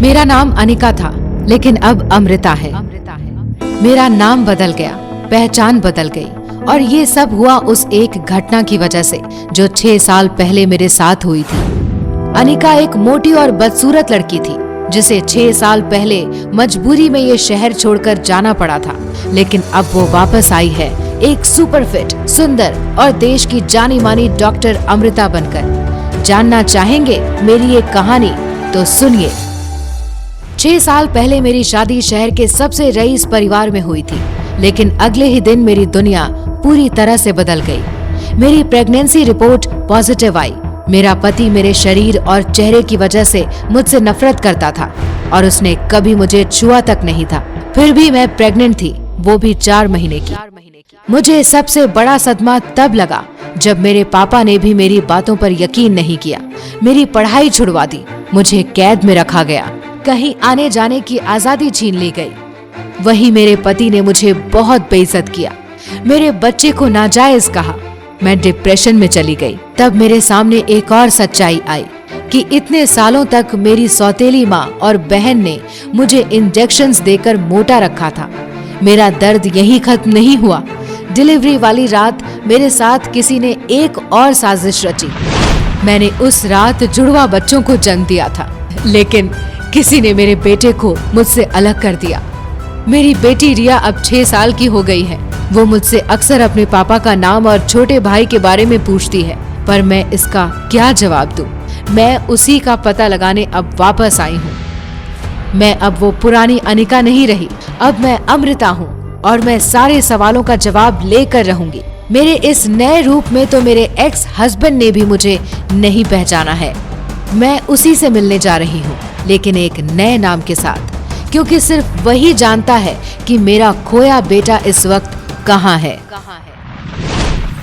मेरा नाम अनिका था, लेकिन अब अमृता है। मेरा नाम बदल गया, पहचान बदल गई, और ये सब हुआ उस एक घटना की वजह से जो 6 साल पहले मेरे साथ हुई थी। अनिका एक मोटी और बदसूरत लड़की थी जिसे 6 साल पहले मजबूरी में ये शहर छोड़कर जाना पड़ा था, लेकिन अब वो वापस आई है एक सुपर फिट, सुंदर और देश की जानी मानी डॉक्टर अमृता बनकर। जानना चाहेंगे मेरी ये कहानी? तो सुनिए। 6 साल पहले मेरी शादी शहर के सबसे रईस परिवार में हुई थी, लेकिन अगले ही दिन मेरी दुनिया पूरी तरह से बदल गई। मेरी प्रेगनेंसी रिपोर्ट पॉजिटिव आई। मेरा पति मेरे शरीर और चेहरे की वजह से मुझसे नफरत करता था और उसने कभी मुझे छुआ तक नहीं था। फिर भी मैं प्रेग्नेंट थी, वो भी 4 महीने की। मुझे सबसे बड़ा सदमा तब लगा जब मेरे पापा ने भी मेरी बातों पर यकीन नहीं किया। मेरी पढ़ाई छुड़वा दी, मुझे कैद में रखा गया, कहीं आने जाने की आजादी छीन ली गई। वही मेरे पति ने मुझे बहुत बेइज्जत किया, मेरे बच्चे को नाजायज कहा। मैं डिप्रेशन में चली गई। तब मेरे सामने एक और सच्चाई आई कि इतने सालों तक मेरी सौतेली माँ और बहन ने मुझे इंजेक्शंस देकर मोटा रखा था। मेरा दर्द यही खत्म नहीं हुआ। डिलीवरी वाली रात मेरे साथ किसी ने एक और साजिश रची। मैंने उस रात जुड़वा बच्चों को जन्म दिया था, लेकिन किसी ने मेरे बेटे को मुझसे अलग कर दिया। मेरी बेटी रिया अब 6 साल की हो गई है। वो मुझसे अक्सर अपने पापा का नाम और छोटे भाई के बारे में पूछती है, पर मैं इसका क्या जवाब दूं? मैं उसी का पता लगाने अब वापस आई हूँ। मैं अब वो पुरानी अनिका नहीं रही, अब मैं अमृता हूँ और मैं सारे सवालों का जवाब लेकर रहूंगी। मेरे इस नए रूप में तो मेरे एक्स हस्बैंड ने भी मुझे नहीं पहचाना है। मैं उसी से मिलने जा रही हूँ, लेकिन एक नए नाम के साथ, क्योंकि सिर्फ वही जानता है कि मेरा खोया बेटा इस वक्त कहाँ है।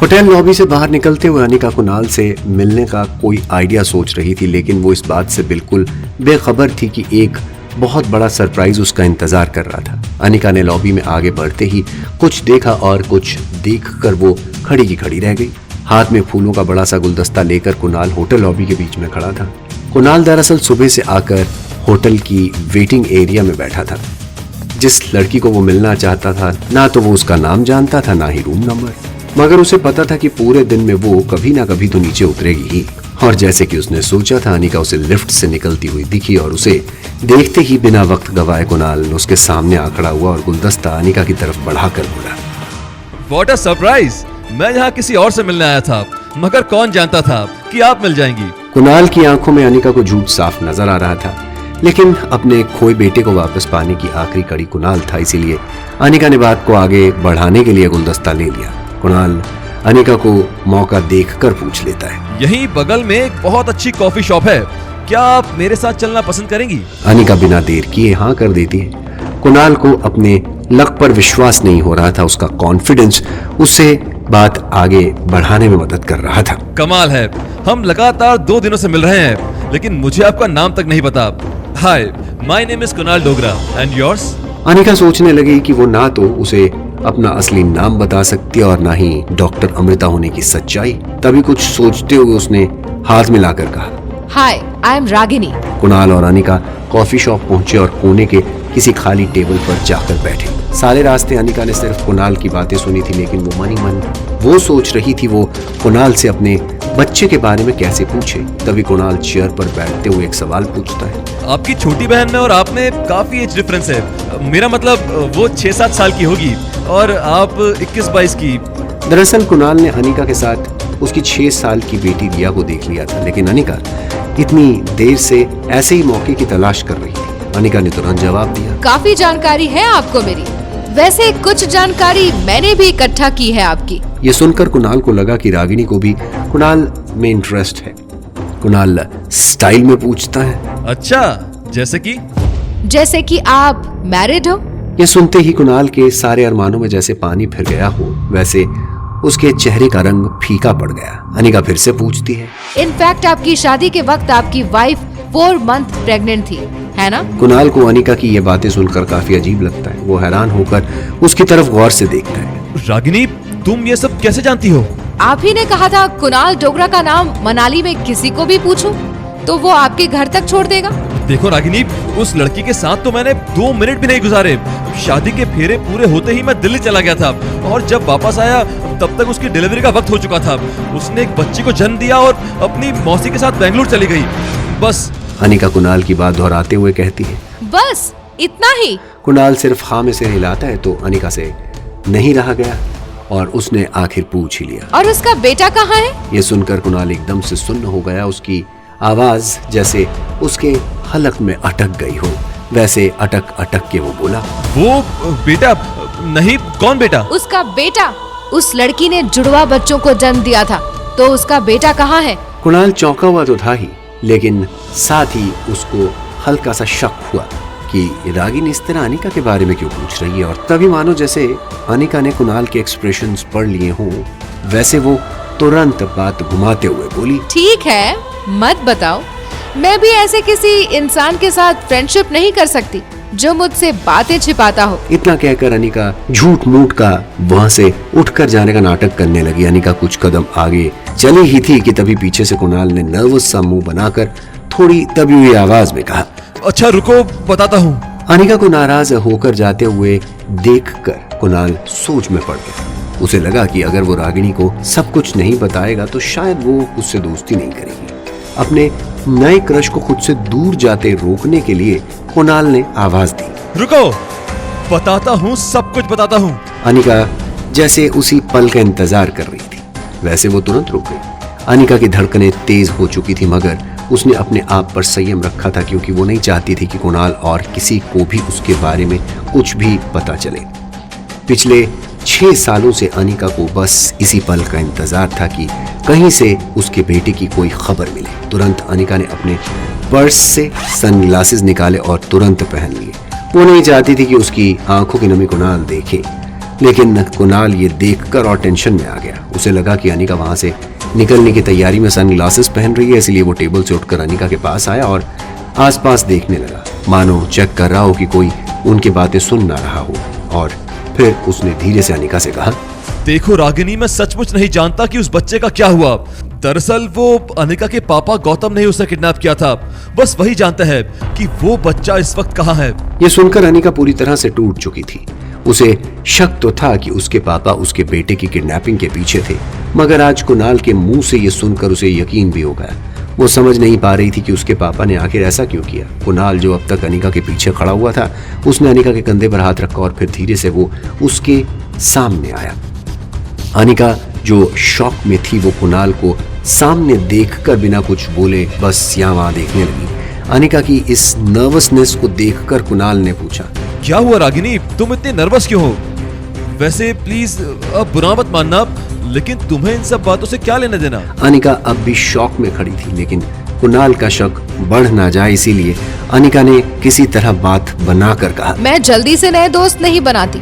होटल लॉबी से बाहर निकलते हुए अनिका कुणाल से मिलने का कोई आइडिया सोच रही थी, लेकिन वो इस बात से बिल्कुल बेखबर थी कि एक बहुत बड़ा सरप्राइज उसका इंतजार कर रहा था। अनिका ने लॉबी में आगे बढ़ते ही कुछ देखा और कुछ देखकर वो खड़ी की खड़ी रह गई। हाथ में फूलों का बड़ा सा गुलदस्ता लेकर कुणाल होटल लॉबी के बीच में खड़ा था। कुणाल दरअसल सुबह से आकर होटल की वेटिंग एरिया में बैठा था। जिस लड़की को वो मिलना चाहता था, ना तो वो उसका नाम जानता था, ना ही रूम नंबर, मगर उसे पता था कि पूरे दिन में वो कभी ना कभी तो नीचे उतरेगी ही। और जैसे कि उसने सोचा था, अनिका उसे लिफ्ट से निकलती हुई दिखी और उसे देखते ही बिना वक्त गवाए कुणाल उसके सामने आ खड़ा हुआ और गुलदस्ता अनिका की तरफ बढ़ाकर बोला, व्हाट अ सरप्राइज! मैं यहाँ किसी और से मिलने आया था, मगर कौन जानता था कि आप मिल जाएंगी। कुणाल की आंखों में अनिका को झूठ साफ नजर आ रहा था, लेकिन अपने खोए बेटे को वापस पाने की आखिरी कड़ी कुणाल था, इसीलिए अनिका ने बात को आगे बढ़ाने के लिए गुलदस्ता ले लिया। कुणाल अनिका को मौका देखकर पूछ लेता है, यहीं बगल में एक बहुत अच्छी कॉफी शॉप है, क्या आप मेरे साथ चलना पसंद करेंगी? अनिका बिना देर किए हाँ कर देती है। कुणाल को अपने लक पर विश्वास नहीं हो रहा था। उसका कॉन्फिडेंस उसे बात आगे बढ़ाने में मदद कर रहा था। कमाल है, हम लगातार 2 दिनों से मिल रहे हैं, लेकिन मुझे आपका नाम तक नहीं पता। Hi, my name is Kunal Dogra and yours? Anika सोचने लगी कि वो ना तो उसे अपना असली नाम बता सकती और ना ही डॉक्टर अमृता होने की सच्चाई। तभी कुछ सोचते हुए उसने हाथ मिलाकर कहा, हाय, आई एम रागिनी। कुणाल और अनिका कॉफी शॉप पहुंचे और कोने के किसी खाली टेबल पर जाकर बैठे। सारे रास्ते अनिका ने सिर्फ कुणाल की बातें सुनी थी, लेकिन वो मन ही मन वो सोच रही थी वो कुणाल से अपने बच्चे के बारे में कैसे पूछे। तभी कुणाल चेयर पर बैठते हुए एक सवाल पूछता है, आपकी छोटी बहन में और आप में काफी एज डिफरेंस है। मेरा मतलब वो 6-7 साल की होगी और आप 21-22 की। दरअसल कुणाल ने अनिका के साथ उसकी 6 साल की बेटी रिया को देख लिया था, लेकिन अनिका इतनी देर से ऐसे ही मौके की तलाश कर रही थी। अनिका ने तुरंत जवाब दिया, काफी जानकारी है आपको मेरी। वैसे कुछ जानकारी मैंने भी इकट्ठा की है आपकी। ये सुनकर कुणाल को लगा कि रागिनी को भी कुणाल में इंटरेस्ट है। कुणाल स्टाइल में पूछता है, अच्छा, जैसे कि आप मैरिड हो? ये सुनते ही कुणाल के सारे अरमानों में जैसे पानी फिर गया हो, वैसे उसके चेहरे का रंग फीका पड़ गया। अनिका फिर से पूछती है, इनफैक्ट आपकी शादी के वक्त आपकी वाइफ 4 मंथ प्रेग्नेंट थी, है ना? कुणाल को अनिका की ये बातें सुनकर काफी अजीब लगता है। वो हैरान होकर उसकी तरफ गौर से देखता है। रागिनी, तुम ये सब कैसे जानती हो? आप ही ने कहा था कुणाल डोगरा का नाम मनाली में किसी को भी पूछूं। तो वो आपके घर तक छोड़ देगा? देखो रागिनी, उस लड़की के साथ तो मैंने 2 मिनट भी नहीं गुजारे। शादी के फेरे पूरे होते ही मैं दिल्ली चला गया था और जब वापस आया तब तक उसकी डिलीवरी का वक्त हो चुका था। उसने एक बच्ची को जन्म दिया और अपनी मौसी के साथ बेंगलुरु चली गई। बस। अनिका कुणाल की बात दोहराते हुए कहती है। बस इतना ही? कुणाल सिर्फ हाँ में से हिलाता है तो अनिका से नहीं रहा गया और उसने आखिर पूछ ही लिया, और उसका बेटा कहाँ है? ये सुनकर कुणाल एकदम से सुन्न हो गया। उसकी आवाज जैसे उसके हलक में अटक गई हो, वैसे अटक अटक के वो बोला, वो बेटा नहीं। कौन बेटा? उसका बेटा। उस लड़की ने जुड़वा बच्चों को जन्म दिया था, तो उसका बेटा कहाँ है? कुणाल चौंका हुआ तो था ही, लेकिन साथ ही उसको हल्का सा शक हुआ कि रागिनी इस तरह अनिका के बारे में क्यों पूछ रही है। और तभी मानो जैसे अनिका ने कुणाल के एक्सप्रेशंस पढ़ लिए हों, वैसे वो तुरंत बात घुमाते हुए बोली, ठीक है, मत बताओ। मैं भी ऐसे किसी इंसान के साथ फ्रेंडशिप नहीं कर सकती जो मुझसे बातें छिपाता हो। इतना कहकर अनिका झूठ मूठ का वहाँ से उठकर जाने का नाटक करने लगी। अनिका कुछ कदम आगे चली ही थी कि तभी पीछे से कुणाल ने नर्वस सा मुंह बनाकर थोड़ी दबी हुई आवाज में कहा, अच्छा रुको, बताता हूँ। अनिका को नाराज होकर जाते हुए देखकर कुणाल सोच में पड़ गया। उसे लगा कि अगर वो रागिनी को सब कुछ नहीं बताएगा तो शायद वो उससे दोस्ती नहीं करेगी। अपने नए क्रश को खुद से दूर जाते रोकने के लिए कुणाल ने आवाज दी, रुको, बताता हूँ, सब कुछ बताता हूँ। अनिका जैसे उसी पल का इंतजार कर रही थी, वैसे वो तुरंत रुक गई। अनिका की धड़कनें तेज हो चुकी थी, मगर उसने अपने आप पर संयम रखा था क्योंकि वो नहीं चाहती थी कि कुणाल और किसी को भी उसके बारे में कुछ भी पता चले। पिछले 6 सालों से अनिका को बस इसी पल का इंतजार था कि कहीं से उसके बेटे की कोई खबर मिले। तुरंत अनिका ने अपने पर्स से सनग्लासेस निकाले और तुरंत पहन लिए। वो नहीं चाहती थी कि उसकी आंखों की नमी कुणाल देखे, लेकिन कुणाल ये देखकर और टेंशन में आ गया। उसे लगा कि अनिका वहां से निकलने की तैयारी में सनग्लासेस पहन रही है, इसलिए वो टेबल से उठकर अनिका के पास आया और आसपास देखने लगा, मानो चेक कर रहा हो कि कोई उनकी बातें सुन ना रहा हो। और फिर उसने धीरे से अनिका से कहा, देखो रागिनी, मैं सचमुच नहीं जानता कि उस बच्चे का क्या हुआ। दरअसल वो अनिका के पापा गौतम ने ही उसे किडनैप किया था। बस वही जानता है कि वो बच्चा इस वक्त कहाँ है। ये सुनकर अनिका पूरी तरह से टूट चुकी थी। उसे शक तो था कि उसके पापा उसके बेटे की किडनैपिंग के पीछे थे, मगर आज कुणाल के मुंह से ये सुनकर उसे यकीन भी हो गया। वो समझ नहीं पा रही थी कि उसके पापा ने आखिर ऐसा क्यों किया। कुणाल जो अब तक अनिका के पीछे खड़ा हुआ था, उसने अनिका के कंधे पर हाथ रखा और फिर धीरे से वो उसके सामने आया। अनिका जो शॉक में थी, वो कुणाल को सामने देखकर बिना कुछ बोले बस यहाँ वहां देखने लगी। अनिका की इस नर्वसनेस को देखकर कुणाल ने पूछा, क्या हुआ रागिनी, तुम इतने नर्वस क्यों हो? वैसे प्लीज अब बुरा मत मानना, लेकिन तुम्हें इन सब बातों से क्या लेना देना? अनिका अब भी शॉक में खड़ी थी, लेकिन कुणाल का शक बढ़ ना जाए इसीलिए अनिका ने किसी तरह बात बनाकर कहा, मैं जल्दी से नए दोस्त नहीं बनाती।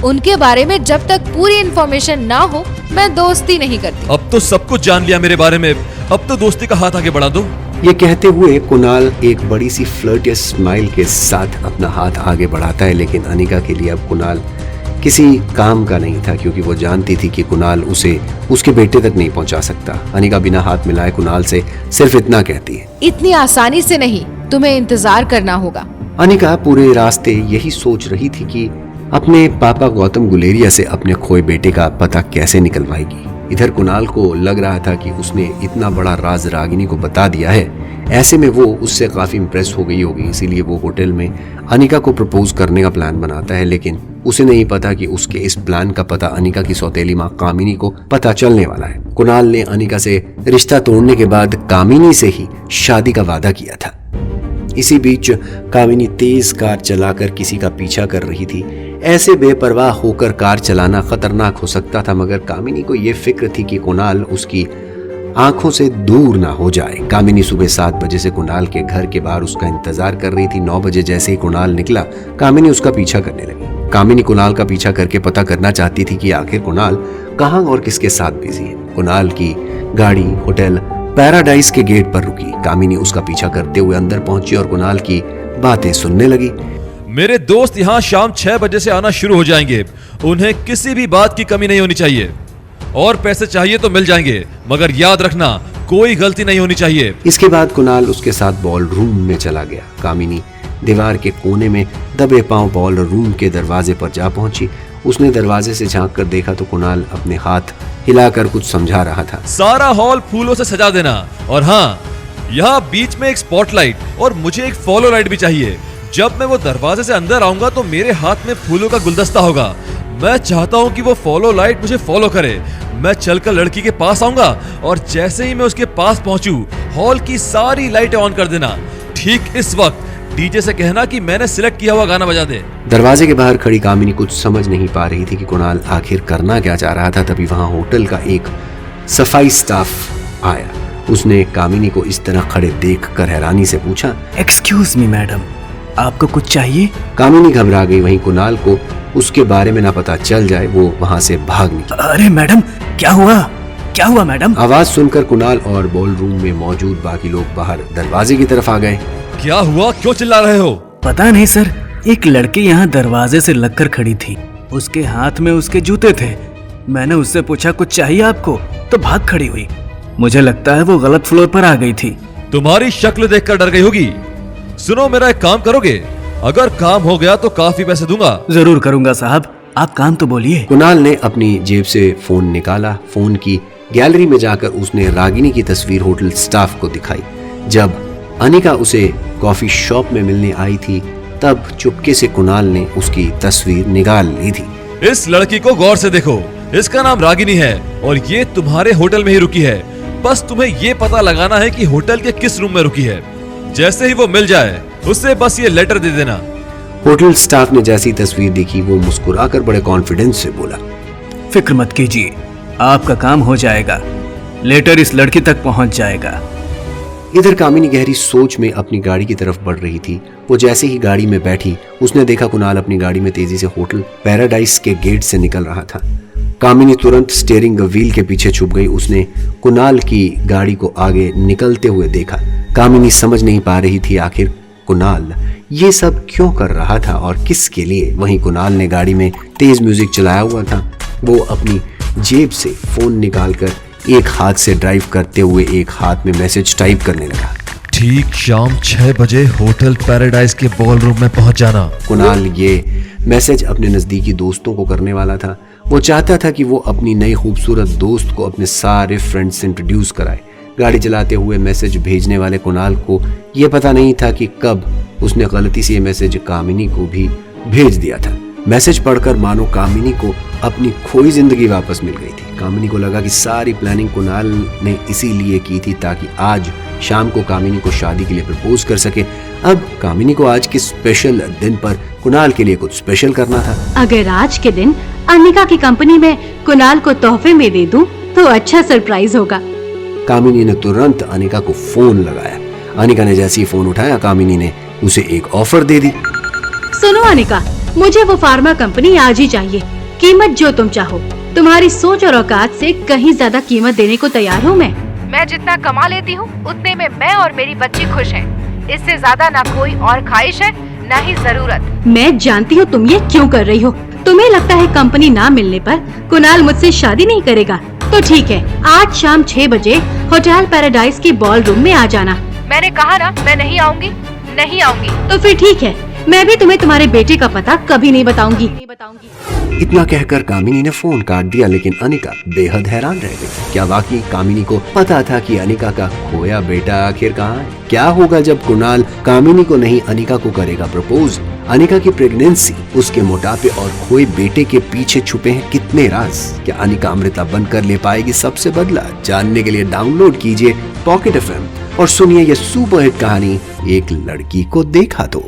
उनके बारे में जब तक पूरी इन्फॉर्मेशन ना हो, मैं दोस्ती नहीं करती। अब तो सब कुछ जान लिया मेरे बारे में, अब तो दोस्ती का हाथ आगे बढ़ा दो। ये कहते हुए कुणाल एक बड़ी सी फ्लर्टियस स्माइल के साथ अपना हाथ आगे बढ़ाता है, लेकिन अनिका के लिए अब कुणाल किसी काम का नहीं था, क्योंकि वो जानती थी कि कुणाल उसे उसके बेटे तक नहीं पहुंचा सकता। अनिका बिना हाथ मिलाए कुणाल से सिर्फ इतना कहती है, इतनी आसानी से नहीं, तुम्हें इंतजार करना होगा। अनिका पूरे रास्ते यही सोच रही थी कि अपने पापा गौतम गुलेरिया से अपने खोए बेटे का पता कैसे निकलवाएगी। इधर कुणाल को लग रहा था कि उसने इतना बड़ा राज रागिनी को बता दिया है, ऐसे में वो उससे काफी इम्प्रेस हो गई होगी, इसीलिए वो होटल में अनिका को प्रपोज करने का प्लान बनाता है। लेकिन उसे नहीं पता कि उसके इस प्लान का पता अनिका की सौतेली माँ कामिनी को पता चलने वाला है। कुणाल ने अनिका से रिश्ता तोड़ने के बाद कामिनी से ही शादी का वादा किया था। इसी बीच कामिनी तेज कार चलाकर किसी का पीछा कर रही थी। ऐसे बेपरवाह होकर कार चलाना खतरनाक हो सकता था, मगर कामिनी को यह फिक्र थी कि कुणाल उसकी आंखों से दूर ना हो जाए। कामिनी सुबह 7 बजे से कुणाल के घर के बाहर उसका इंतजार कर रही थी। 9 बजे जैसे ही कुणाल निकला, कामिनी उसका पीछा करने लगी। कामिनी कुणाल का पीछा करके पता करना चाहती थी कि आखिर कुणाल कहाँ और किसके साथ बिजी है। कुणाल की गाड़ी होटल पैराडाइज के गेट पर रुकी। कामिनी उसका पीछा करते हुए अंदर पहुंची और कुणाल की बातें सुनने लगी। मेरे दोस्त यहाँ शाम 6 बजे से आना शुरू हो जाएंगे। उन्हें किसी भी बात की कमी नहीं होनी चाहिए, और पैसे चाहिए तो मिल जाएंगे, मगर याद रखना कोई गलती नहीं होनी चाहिए। इसके बाद कुणाल उसके साथ बॉल रूम में चला गया। कामिनी दीवार के कोने में दबे पांव बॉल रूम के दरवाजे पर जा पहुंची। उसने दरवाजे से झांक कर देखा तो कुणाल अपने हाथ हिलाकर कुछ समझा रहा था। सारा हॉल फूलों से सजा देना, और हाँ, यहाँ बीच में एक स्पॉटलाइट और मुझे एक फॉलो लाइट भी चाहिए। जब मैं वो दरवाजे से अंदर आऊंगा तो मेरे हाथ में फूलों का गुलदस्ता होगा। मैं चाहता हूँ कि वो फॉलो लाइट मुझे फॉलो करे। मैं चलकर लड़की के पास आऊंगा और जैसे ही मैं उसके पास पहुंचूं, हॉल की सारी लाइटें ऑन कर देना। ठीक इस वक्त डीजे से कहना कि मैंने सिलेक्ट किया हुआ गाना बजा दे। दरवाजे के बाहर खड़ी कामिनी कुछ समझ नहीं पा रही थी कि कुणाल आखिर करना क्या चाह रहा था। तभी वहां होटल का एक सफाई स्टाफ आया। उसने कामिनी को इस तरह खड़े देखकर हैरानी से पूछा, एक्सक्यूज मी मैडम, आपको कुछ चाहिए? कामिनी घबरा गई। वहीं कुणाल को उसके बारे में ना पता चल जाए, वो वहां से भाग निकला। अरे मैडम, क्या हुआ? क्या हुआ मैडम? आवाज सुनकर कुणाल और बॉल रूम में मौजूद बाकी लोग बाहर दरवाजे की तरफ आ गए। क्या हुआ? क्यों चिल्ला रहे हो? पता नहीं सर, एक लड़की यहाँ दरवाजे से लगकर खड़ी थी। उसके हाथ में उसके जूते थे। मैंने उससे पूछा कुछ चाहिए आपको, तो भाग खड़ी हुई। मुझे लगता है वो गलत फ्लोर पर आ गई थी। तुम्हारी शक्ल देखकर डर गई होगी। सुनो, मेरा एक काम करोगे? अगर काम हो गया तो काफी पैसे दूंगा। जरूर करूंगा साहब, आप काम तो बोलिए। कुणाल ने अपनी जेब से फोन निकाला। फोन की गैलरी में जाकर उसने रागिनी की तस्वीर होटल स्टाफ को दिखाई। जब अनिका उसे कॉफी शॉप में मिलने आई थी तब चुपके से कुणाल ने उसकी तस्वीर निकाल ली थी। इस लड़की को गौर से देखो। इसका नाम रागिनी है और ये तुम्हारे होटल में ही रुकी है। बस तुम्हें ये पता लगाना है कि होटल के किस रूम में रुकी है। जैसे ही वो मिल जाए उससे बस ये लेटर दे देना। होटल स्टाफ ने जैसी तस्वीर देखी वो मुस्कुराकर बड़े कॉन्फिडेंस से बोला, फिक्र मत कीजिए, आपका काम हो जाएगा। लेटर इस लड़की तक पहुंच जाएगा। इधर कामिनी गहरी सोच में अपनी गाड़ी की तरफ बढ़ रही थी। वो जैसे ही गाड़ी में बैठी उसने देखा कुणाल अपनी गाड़ी में तेजी से होटल पैराडाइज के गेट से निकल रहा था। कामिनी तुरंत स्टीयरिंग व्हील के पीछे छुप गई। उसने कुणाल की गाड़ी को आगे निकलते हुए देखा। कामिनी समझ नहीं पा रही थी आखिर कुणाल ये सब क्यों कर रहा था और किसके लिए। वहीं कुणाल ने गाड़ी में तेज म्यूजिक चलाया हुआ था। वो अपनी जेब से फोन निकालकर एक हाथ से ड्राइव करते हुए एक हाथ में मैसेज टाइप करने लगा। ठीक शाम 6 बजे होटल पैराडाइज के बॉल रूम में पहुंच जाना। कुणाल ये मैसेज अपने नजदीकी दोस्तों को करने वाला था। वो चाहता था कि वो अपनी नई खूबसूरत दोस्त को अपने सारे फ्रेंड्स से इंट्रोड्यूस कराए। गाड़ी चलाते हुए मैसेज भेजने वाले कुणाल को यह पता नहीं था कि कब उसने गलती से ये मैसेज कामिनी को भी भेज दिया था। मैसेज पढ़कर मानो कामिनी को अपनी खोई जिंदगी वापस मिल गई थी। कामिनी को लगा कि सारी प्लानिंग कुणाल ने इसीलिए की थी ताकि आज शाम को कामिनी को शादी के लिए प्रपोज कर सके। अब कामिनी को आज के स्पेशल दिन पर कुणाल के लिए कुछ स्पेशल करना था। अगर आज के दिन अनिका की कंपनी में कुणाल को तोहफे में दे दूं तो अच्छा सरप्राइज होगा। कामिनी ने तुरंत अनिका को फोन लगाया। अनिका ने जैसे ही फोन उठाया कामिनी ने उसे एक ऑफर दे दी। सुनो अनिका, मुझे वो फार्मा कंपनी आज ही चाहिए। कीमत जो तुम चाहो। तुम्हारी सोच और औकात से कहीं ज्यादा कीमत देने को तैयार हूँ मैं जितना कमा लेती हूँ उतने में मैं और मेरी बच्ची खुश हैं। इससे ज्यादा ना कोई और ख्वाहिश है ना ही जरूरत। मैं जानती हूँ तुम ये क्यों कर रही हो। तुम्हें लगता है कंपनी ना मिलने पर कुणाल मुझसे शादी नहीं करेगा। तो ठीक है, आज शाम 6 बजे होटल पैराडाइज की बॉल रूम में आ जाना। मैंने कहा ना मैं नहीं आऊंगी। तो फिर ठीक है, मैं भी तुम्हें तुम्हारे बेटे का पता कभी नहीं बताऊंगी। इतना कहकर कामिनी ने फोन काट दिया। लेकिन अनिका बेहद हैरान रह गई। क्या वाकई कामिनी को पता था कि अनिका का खोया बेटा आखिर कहाँ है? क्या होगा जब कुणाल कामिनी को नहीं अनिका को करेगा प्रपोज? अनिका की प्रेगनेंसी, उसके मोटापे और खोए बेटे के पीछे छुपे हैं कितने राज? क्या अनिका अमृता बनकर ले पाएगी सबसे बदला? जानने के लिए डाउनलोड कीजिए पॉकेट FM और सुनिए ये सुपरहिट कहानी एक लड़की को देखा तो।